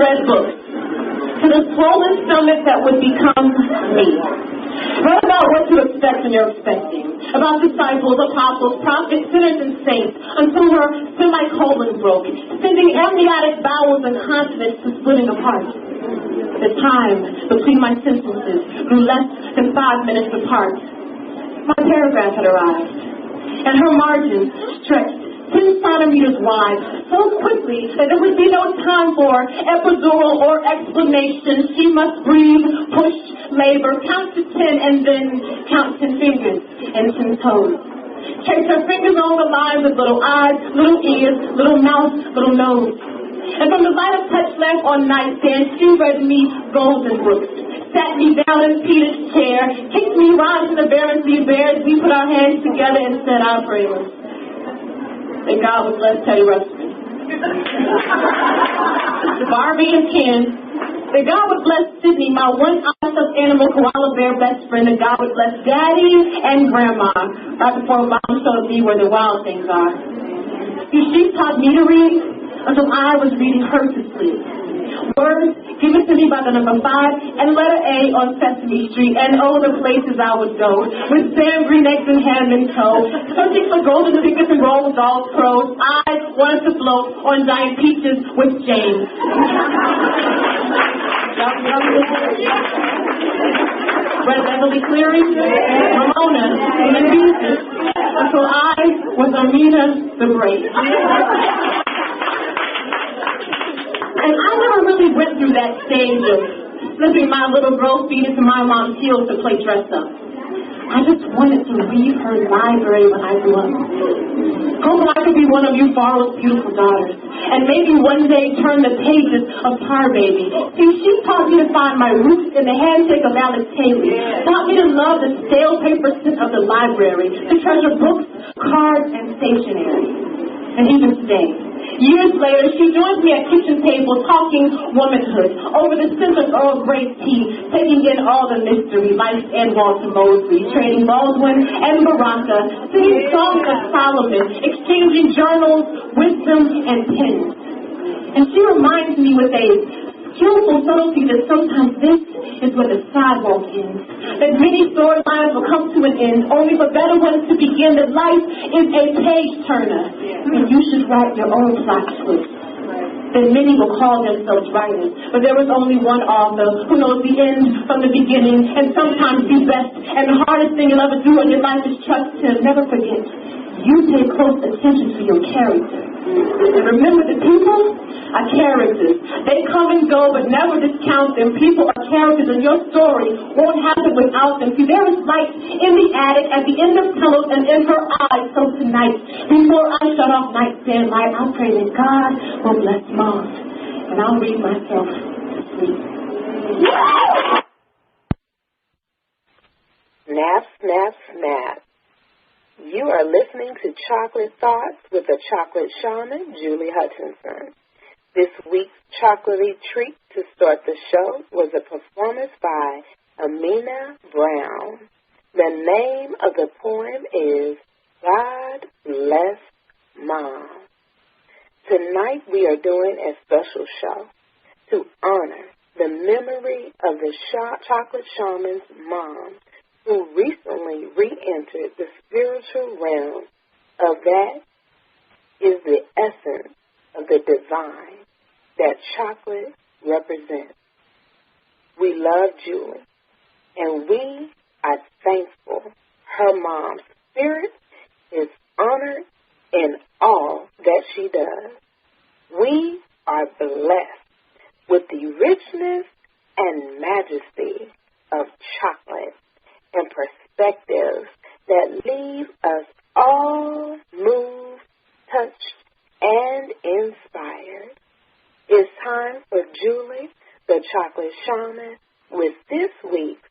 read books, to the swollen stomach that would become me. Read about what to expect when you're expecting, about disciples, apostles, prophets, sinners, and saints, until her semicolon broke, sending amniotic bowels and consonants to splitting apart. The time between my sentences grew less than 5 minutes apart. My paragraph had arrived, and her margins stretched 10 centimeters wide, so quickly that there would be no time for epidural or explanation. She must breathe, push, labor, count to 10, and then count 10 fingers and 10 toes. Trace her fingers on the lines of little eyes, little ears, little mouth, little nose. And from the light of touch lamp on nightstand, she read me golden books, sat me down in Peter's chair, kicked me round to the Berensey Bears. We put our hands together and said our prayers. That God would bless Teddy Ruxpin, Barbie and Ken. That God would bless Sydney, my one-eyed stuffed animal koala bear best friend. That God would bless Daddy and Grandma, right before Mom showed me where the wild things are. She taught me to read until I was reading her to sleep. Words given to me by the number 5 and letter A on Sesame Street, and oh, the places I would go, with Sam Green eggs and ham in tow, searching for golden tickets and roll with all pros. I wanted to float on giant peaches with James. Read Beverly Cleary, Ramona, and the Beaches, until I was Amina the Brave. And I never really went through that stage of slipping my little girl feet into my mom's heels to play dress up. I just wanted to read her library when I grew up. Hope I could be one of you Farrell's beautiful daughters, and maybe one day turn the pages of Tar Baby. See, she taught me to find my roots in the handshake of Alex Haley, taught me to love the stale paper scent of the library, to treasure books, cards, and stationery. And even today, years later, she joins me at kitchen table talking womanhood over the scent of Earl Grey tea, taking in all the mystery, life and Walter Mosley, trading Baldwin and Baraka, singing songs of Solomon, exchanging journals, wisdom, and pens. And she reminds me with a skillful subtlety that sometimes this is where the sidewalk ends, that many storylines will come to an end, only for better ones to begin, that life is a page-turner, and you should write your own plot twist. That many will call themselves writers, but there is only one author who knows the end from the beginning, and sometimes the best and the hardest thing you'll ever do in your life is trust him. Never forget, you pay close attention to your character. And remember, the people are characters. They come and go, but never discount them. People are characters, and your story won't happen without them. See, there is light in the attic, at the end of pillows, and in her eyes. So tonight, before I shut off nightstand light, I pray that God will bless Mom, and I'll read myself to sleep. Snap, snap, snap. You are listening to Chocolate Thoughts with the Chocolate Shaman, Julie Hutchinson. This week's chocolatey treat to start the show was a performance by Amina Brown. The name of the poem is God Bless Mom. Tonight we are doing a special show to honor the memory of the Chocolate Shaman's mom, who recently re-entered the spiritual realm of that is the essence of the divine that chocolate represents. We love Julie, and we are thankful her mom's spirit is honored in all that she does. We are blessed with the richness and majesty of chocolate and perspectives that leave us all moved, touched, and inspired. It's time for Julie, the Chocolate Shaman, with this week's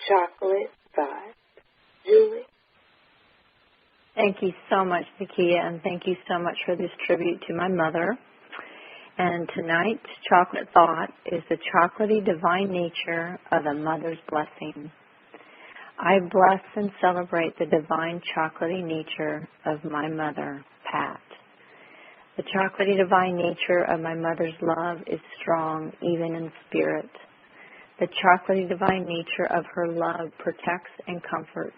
Chocolate Thought. Julie? Thank you so much, Nakia, and thank you so much for this tribute to my mother. And tonight's Chocolate Thought is the chocolatey divine nature of a mother's blessing. I bless and celebrate the divine chocolatey nature of my mother, Pat. The chocolatey divine nature of my mother's love is strong, even in spirit. The chocolatey divine nature of her love protects and comforts,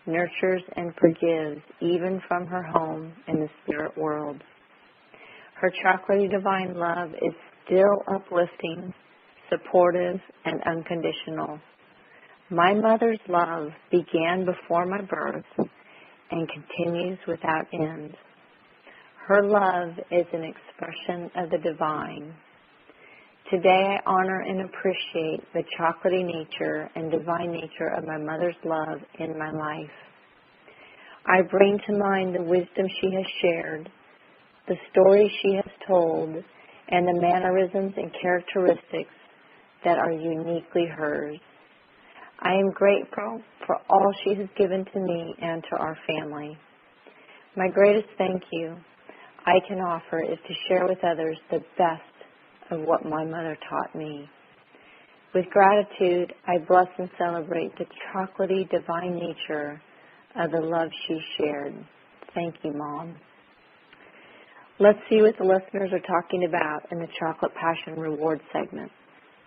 nurtures and forgives, even from her home in the spirit world. Her chocolatey divine love is still uplifting, supportive, and unconditional. My mother's love began before my birth and continues without end. Her love is an expression of the divine. Today I honor and appreciate the chocolatey nature and divine nature of my mother's love in my life. I bring to mind the wisdom she has shared, the stories she has told, and the mannerisms and characteristics that are uniquely hers. I am grateful for all she has given to me and to our family. My greatest thank you I can offer is to share with others the best of what my mother taught me. With gratitude, I bless and celebrate the chocolatey divine nature of the love she shared. Thank you, Mom. Let's see what the listeners are talking about in the Chocolate Passion Reward segment.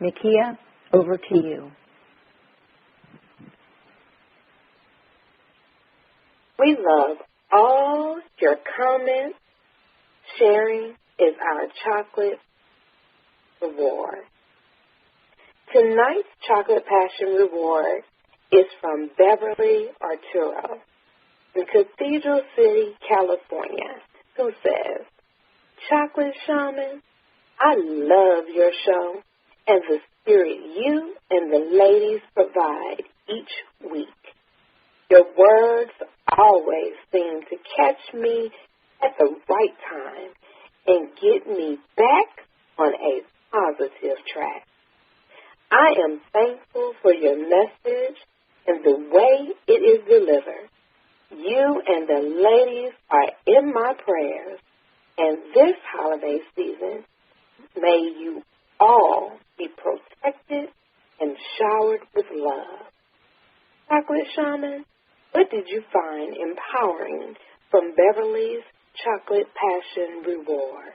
Nakia, over to you. We love all your comments. Sharing is our chocolate reward. Tonight's Chocolate Passion Reward is from Beverly Arturo in Cathedral City, California, who says, Chocolate Shaman, I love your show and the spirit you and the ladies provide each week. Your words always seem to catch me at the right time and get me back on a positive track. I am thankful for your message and the way it is delivered. You and the ladies are in my prayers, and this holiday season, may you all be protected and showered with love. Chocolate Shaman, what did you find empowering from Beverly's Chocolate Passion Reward?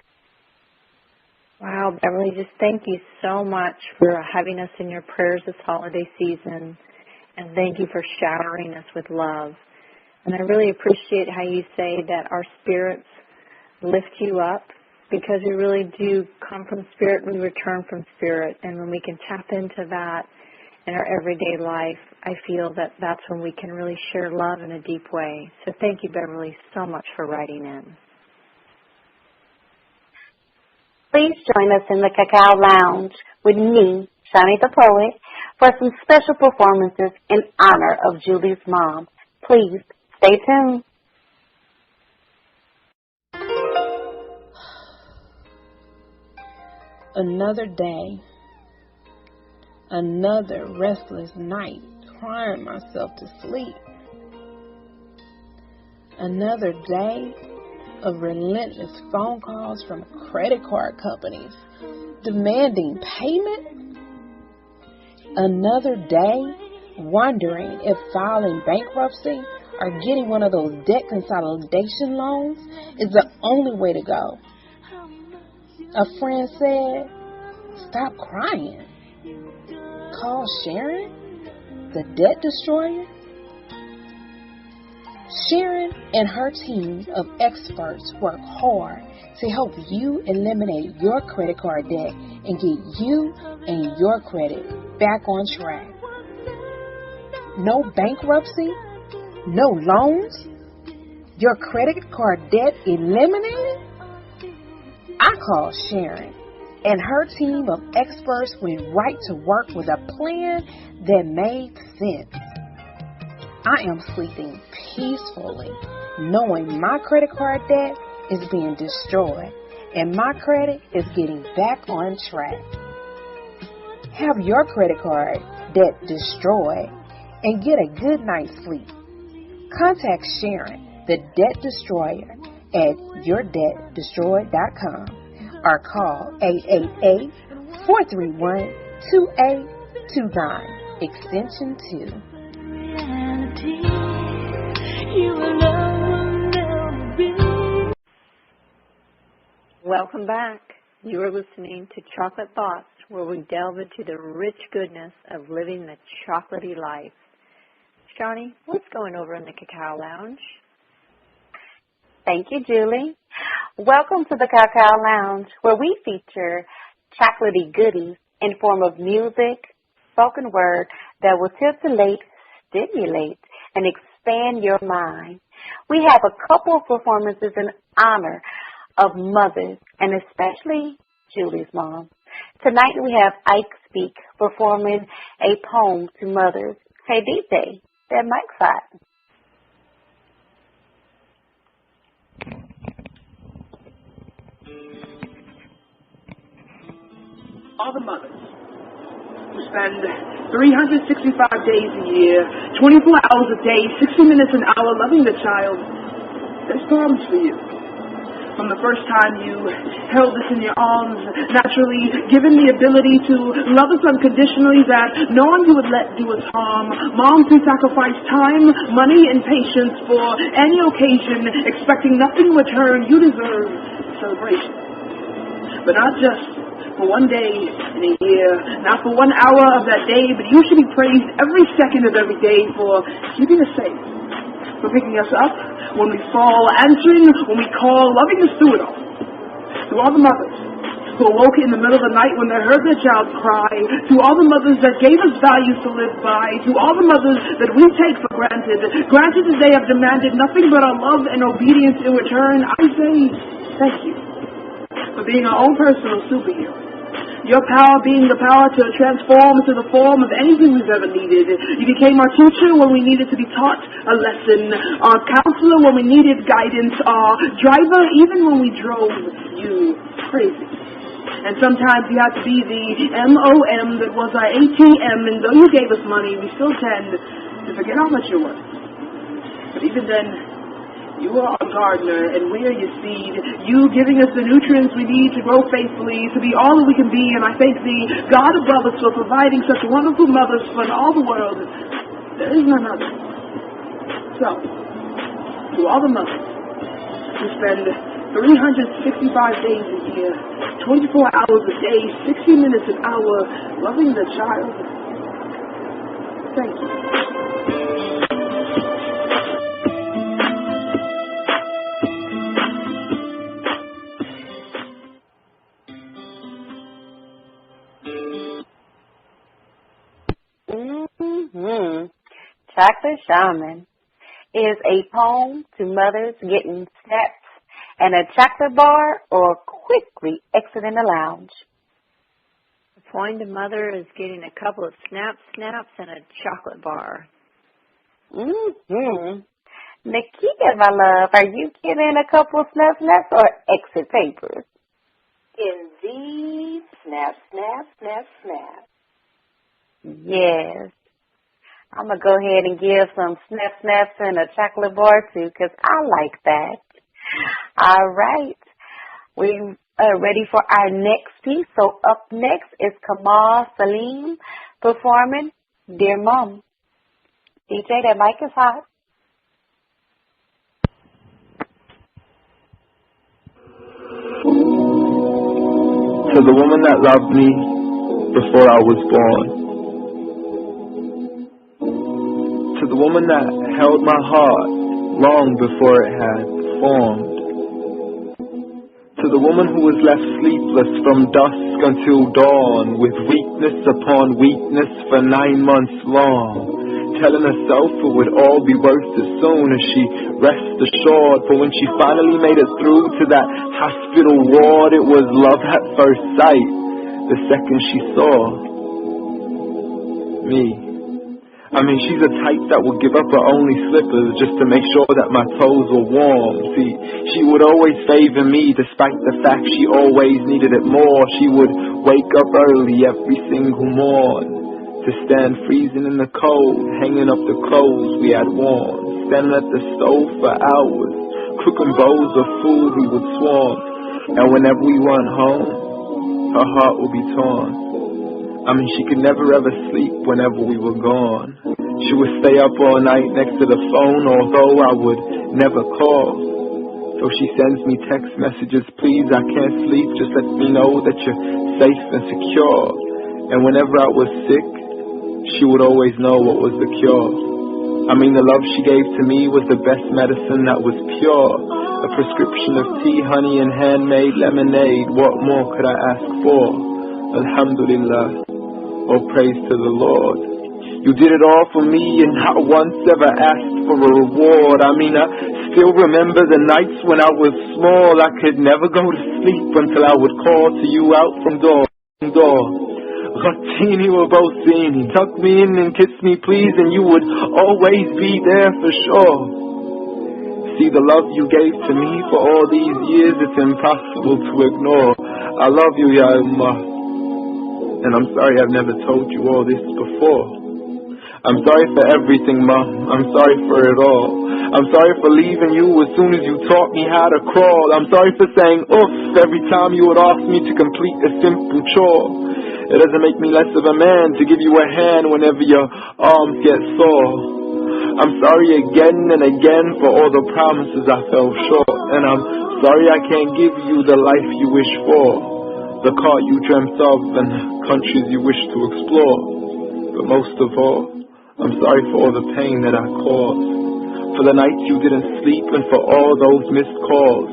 Wow, Beverly, just thank you so much for having us in your prayers this holiday season, and thank you for showering us with love. And I really appreciate how you say that our spirits lift you up, because we really do come from spirit, we return from spirit, and when we can tap into that in our everyday life, I feel that that's when we can really share love in a deep way. So thank you, Beverly, so much for writing in. Please join us in the Cacao Lounge with me, Shanie the Poet, for some special performances in honor of Julie's mom. Please stay tuned. Another day, another restless night, crying myself to sleep. Another day of relentless phone calls from credit card companies demanding payment. Another day wondering if filing bankruptcy or getting one of those debt consolidation loans is the only way to go. A friend said, stop crying. Call Sharon, the debt destroyer. Sharon and her team of experts work hard to help you eliminate your credit card debt and get you and your credit back on track. No bankruptcy? No loans? Your credit card debt eliminated? I called Sharon, and her team of experts went right to work with a plan that made sense. I am sleeping peacefully, knowing my credit card debt is being destroyed and my credit is getting back on track. Have your credit card debt destroyed and get a good night's sleep. Contact Sharon, the debt destroyer, at yourdebtdestroyed.com or call 888-431-2829, extension 2. Welcome back. You are listening to Chocolate Thoughts, where we delve into the rich goodness of living the chocolatey life. Shanie, what's going over in the Cacao Lounge? Thank you, Julie. Welcome to the Cacao Lounge, where we feature chocolatey goodies in form of music, spoken word that will titillate, stimulate, and expand your mind. We have a couple of performances in honor of mothers, and especially Julie's mom. Tonight we have Ike Speak performing a poem to mothers. Hey, DJ, that mic's hot. All the mothers who spend 365 days a year, 24 hours a day, 60 minutes an hour loving the child, there's poems for you. From the first time you held us in your arms, naturally given the ability to love us unconditionally, that no one you would let do us harm. Moms who sacrifice time, money, and patience for any occasion, expecting nothing in return. You deserve celebration. But not just for one day in a year, not for 1 hour of that day, but you should be praised every second of every day for keeping us safe, for picking us up when we fall, answering when we call, loving us through it all. To all the mothers who awoke in the middle of the night when they heard their child cry, to all the mothers that gave us values to live by, to all the mothers that we take for granted that they have demanded nothing but our love and obedience in return, I say thank you for being our own personal superhero. Your power being the power to transform into the form of anything we've ever needed. You became our teacher when we needed to be taught a lesson, our counselor when we needed guidance, our driver even when we drove you crazy. And sometimes you had to be the MOM that was our ATM, and though you gave us money, we still tend to forget how much you're worth. But even then, you are a gardener, and we are your seed. You giving us the nutrients we need to grow faithfully, to be all that we can be. And I thank the God above us for providing such wonderful mothers for all the world. There is none other. So, to all the mothers who spend 365 days a year, 24 hours a day, 60 minutes an hour, loving the child, thank you. Chocolate Shaman is a poem to mothers getting snaps and a chocolate bar or quickly exiting the lounge. The poem to mother is getting a couple of snaps and a chocolate bar. Nakia, my love, are you getting a couple of snaps or exit papers? Indeed, snap, snap, snap, snap. Yes. I'm going to go ahead and give some snaps and a chocolate bar, too, because I like that. All right. We're ready for our next piece. So up next is Kamal Salim performing Dear Mom. DJ, that mic is hot. To the woman that loved me before I was born. To the woman that held my heart long before it had formed. To the woman who was left sleepless from dusk until dawn, with weakness upon weakness for 9 months long, telling herself it would all be worth it soon as she rest assured. But when she finally made it through to that hospital ward, it was love at first sight the second she saw me. I mean, she's a type that would give up her only slippers just to make sure that my toes were warm. See, she would always favor me despite the fact she always needed it more. She would wake up early every single morn to stand freezing in the cold, hanging up the clothes we had worn, standing at the stove for hours, cooking bowls of food we would swarm. And whenever we went home, her heart would be torn. I mean, she could never ever sleep whenever we were gone. She would stay up all night next to the phone, although I would never call. So she sends me text messages, please, I can't sleep, just let me know that you're safe and secure. And whenever I was sick, she would always know what was the cure. I mean, the love she gave to me was the best medicine that was pure. A prescription of tea, honey, and handmade lemonade. What more could I ask for? Alhamdulillah. Oh, praise to the Lord. You did it all for me and not once ever asked for a reward. I mean, I still remember the nights when I was small. I could never go to sleep until I would call to you out from door to door. Ghattini wa Bosini, tuck me in and kiss me please, and you would always be there for sure. See, the love you gave to me for all these years, it's impossible to ignore. I love you, Ya Ummah, and I'm sorry I've never told you all this before. I'm sorry for everything, Mom. I'm sorry for it all. I'm sorry for leaving you as soon as you taught me how to crawl. I'm sorry for saying oof every time you would ask me to complete a simple chore. It doesn't make me less of a man to give you a hand whenever your arms get sore. I'm sorry again and again for all the promises I fell short. And I'm sorry I can't give you the life you wish for, the car you dreamt of and the countries you wish to explore. But most of all, I'm sorry for all the pain that I caused, for the nights you didn't sleep and for all those missed calls,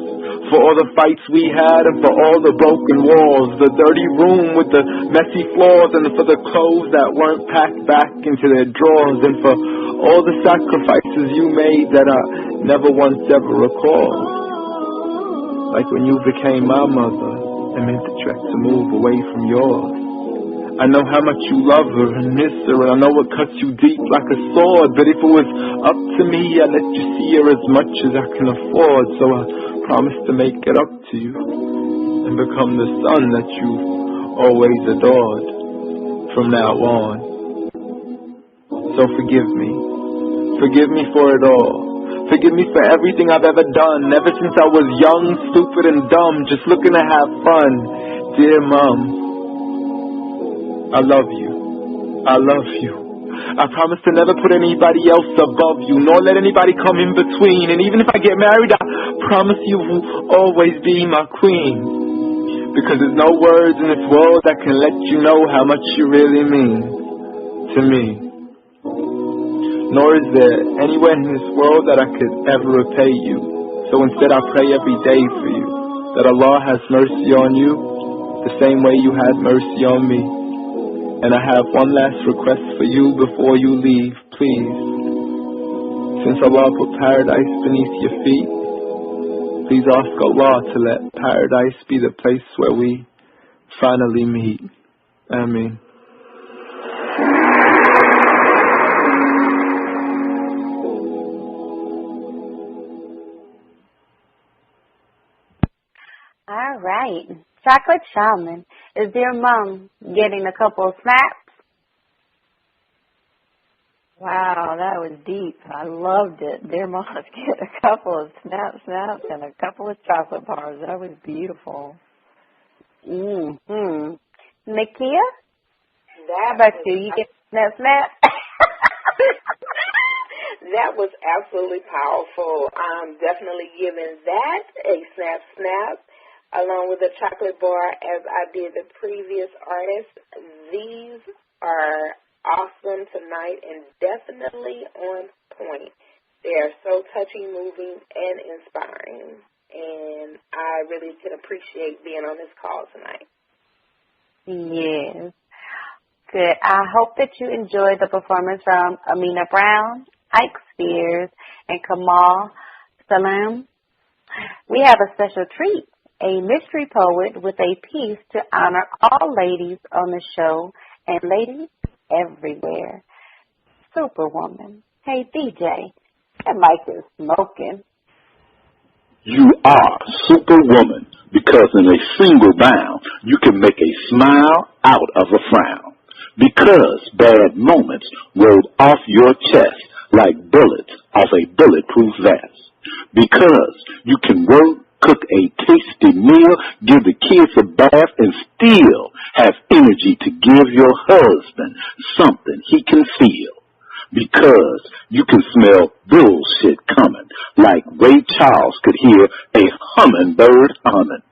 for all the fights we had and for all the broken walls, the dirty room with the messy floors, and for the clothes that weren't packed back into their drawers, and for all the sacrifices you made that I never once ever recalled. Like when you became my mother and made the trek to move away from yours. I know how much you love her and miss her, and I know it cuts you deep like a sword, but if it was up to me, I'd let you see her as much as I can afford. So I promise to make it up to you and become the son that you've always adored from now on. So forgive me. Forgive me for it all. Forgive me for everything I've ever done, ever since I was young, stupid, and dumb, just looking to have fun. Dear Mom, I love you. I love you. I promise to never put anybody else above you, nor let anybody come in between. And even if I get married, I promise you will always be my queen. Because there's no words in this world that can let you know how much you really mean to me. Nor is there anywhere in this world that I could ever repay you. So instead I pray every day for you, that Allah has mercy on you the same way you had mercy on me. And I have one last request for you before you leave, please. Since Allah put paradise beneath your feet, please ask Allah to let paradise be the place where we finally meet. Ameen. All right. Chocolate Shaman, is Dear Mom getting a couple of snaps? Wow, that was deep. I loved it. Dear Mom, get a couple of snaps, and a couple of chocolate bars. That was beautiful. Mm-hmm. Nakia? How about you? You get snap? That was absolutely powerful. I'm definitely giving that a snap, along with a chocolate bar as I did the previous artist. These are awesome tonight and definitely on point. They are so touching, moving, and inspiring. And I really can appreciate being on this call tonight. Yes. Good. I hope that you enjoyed the performance from Amina Brown, Ike Spears, and Kamal Salam. We have a special treat, a mystery poet with a piece to honor all ladies on the show and ladies everywhere. Superwoman. Hey, DJ, that mic is smoking. You are Superwoman because in a single bound you can make a smile out of a frown. Because bad moments rolled off your chest like bullets off a bulletproof vest. Because you can work, cook a tasty meal, give the kids a bath, and still have energy to give your husband something he can feel. Because you can smell bullshit coming, like Ray Charles could hear a hummingbird humming.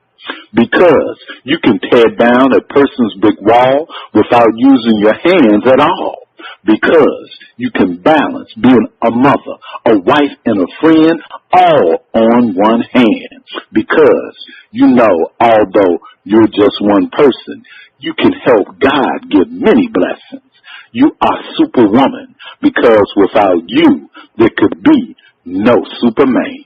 Because you can tear down a person's brick wall without using your hands at all. Because you can balance being a mother, a wife, and a friend all on one hand. Because you know, although you're just one person, you can help God give many blessings. You are Superwoman because without you, there could be no Superman.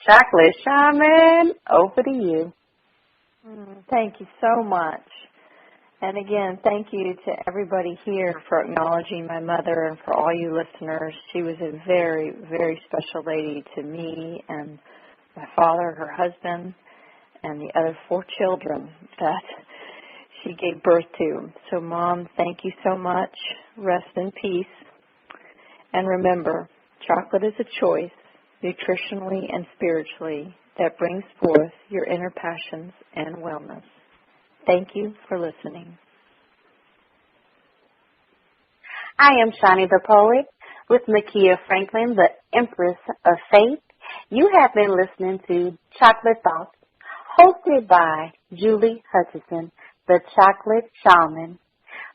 Chocolate Shaman, over to you. Thank you so much. And again, thank you to everybody here for acknowledging my mother and for all you listeners. She was a very, very special lady to me and my father, her husband, and the other 4 children that she gave birth to. So, Mom, thank you so much. Rest in peace. And remember, chocolate is a choice, nutritionally and spiritually, that brings forth your inner passions and wellness. Thank you for listening. I am Shanie the Poet with Nakia Franklin, the Empress of Faith. You have been listening to Chocolate Thoughts, hosted by Julie Hutchinson, the Chocolate Shaman.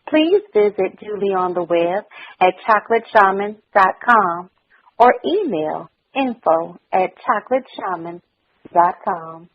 Please visit Julie on the web at chocolateshaman.com or email info@chocolateshaman.com.